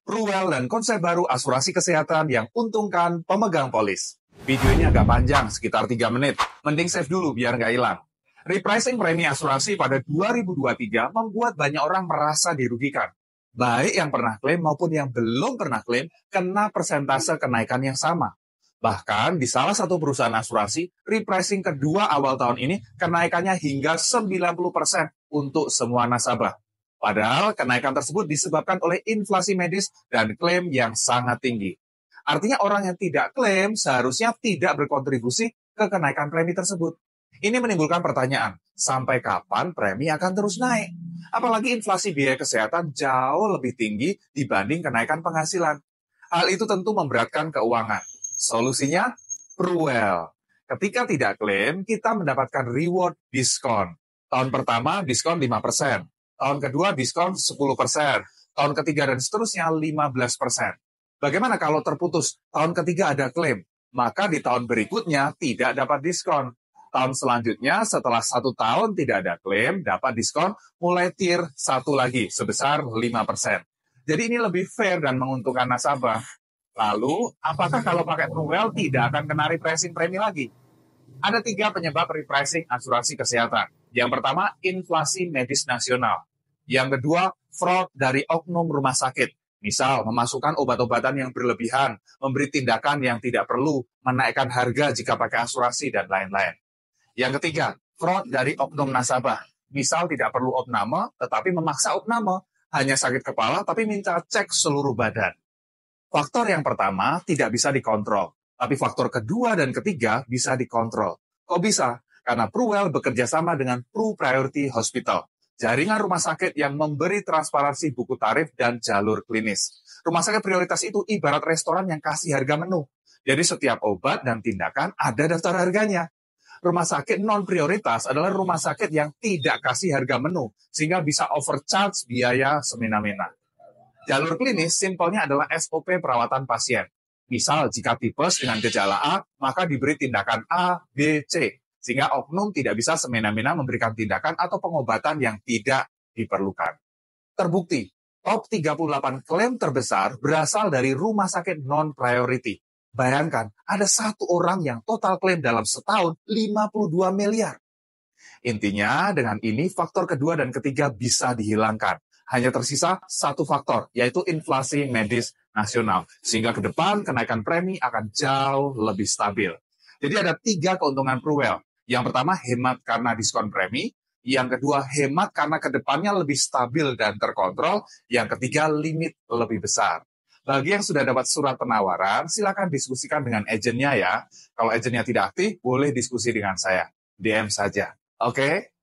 Pruwell dan konsep baru asuransi kesehatan yang untungkan pemegang polis. Video ini agak panjang, sekitar 3 menit. Mending save dulu biar nggak hilang. Repricing premi asuransi pada 2023 membuat banyak orang merasa dirugikan. Baik yang pernah klaim maupun yang belum pernah klaim kena persentase kenaikan yang sama. Bahkan di salah satu perusahaan asuransi, repricing kedua awal tahun ini kenaikannya hingga 90% untuk semua nasabah. Padahal kenaikan tersebut disebabkan oleh inflasi medis dan klaim yang sangat tinggi. Artinya orang yang tidak klaim seharusnya tidak berkontribusi ke kenaikan premi tersebut. Ini menimbulkan pertanyaan, sampai kapan premi akan terus naik? Apalagi inflasi biaya kesehatan jauh lebih tinggi dibanding kenaikan penghasilan. Hal itu tentu memberatkan keuangan. Solusinya, Pruwell. Ketika tidak klaim, kita mendapatkan reward diskon. Tahun pertama diskon 5%. Tahun kedua diskon 10%, tahun ketiga dan seterusnya 15%. Bagaimana kalau terputus tahun ketiga ada klaim? Maka di tahun berikutnya tidak dapat diskon. Tahun selanjutnya setelah 1 tahun tidak ada klaim, dapat diskon mulai tier 1 lagi sebesar 5%. Jadi ini lebih fair dan menguntungkan nasabah. Lalu, apakah kalau pakai Pruwell tidak akan kena repricing premi lagi? Ada 3 penyebab repricing asuransi kesehatan. Yang pertama, inflasi medis nasional. Yang kedua, fraud dari oknum rumah sakit. Misal, memasukkan obat-obatan yang berlebihan, memberi tindakan yang tidak perlu, menaikkan harga jika pakai asuransi, dan lain-lain. Yang ketiga, fraud dari oknum nasabah. Misal, tidak perlu opname, tetapi memaksa opname. Hanya sakit kepala, tapi minta cek seluruh badan. Faktor yang pertama tidak bisa dikontrol, tapi faktor kedua dan ketiga bisa dikontrol. Kok bisa? Karena Pruwell bekerja sama dengan Pru Priority Hospital, jaringan rumah sakit yang memberi transparansi buku tarif dan jalur klinis. Rumah sakit prioritas itu ibarat restoran yang kasih harga menu. Jadi setiap obat dan tindakan ada daftar harganya. Rumah sakit non-prioritas adalah rumah sakit yang tidak kasih harga menu, sehingga bisa overcharge biaya semena-mena. Jalur klinis simpelnya adalah SOP perawatan pasien. Misal jika tipes dengan gejala A, maka diberi tindakan A, B, C. Sehingga oknum tidak bisa semena-mena memberikan tindakan atau pengobatan yang tidak diperlukan. Terbukti, top 38 klaim terbesar berasal dari rumah sakit non-priority. Bayangkan, ada 1 orang yang total klaim dalam setahun 52 miliar. Intinya, dengan ini faktor kedua dan ketiga bisa dihilangkan. Hanya tersisa 1 faktor, yaitu inflasi medis nasional. Sehingga ke depan kenaikan premi akan jauh lebih stabil. Jadi ada 3 keuntungan Pruwell. Yang pertama, hemat karena diskon premi. Yang kedua, hemat karena kedepannya lebih stabil dan terkontrol. Yang ketiga, limit lebih besar. Bagi yang sudah dapat surat penawaran, silakan diskusikan dengan agennya ya. Kalau agennya tidak aktif, boleh diskusi dengan saya. DM saja. Oke?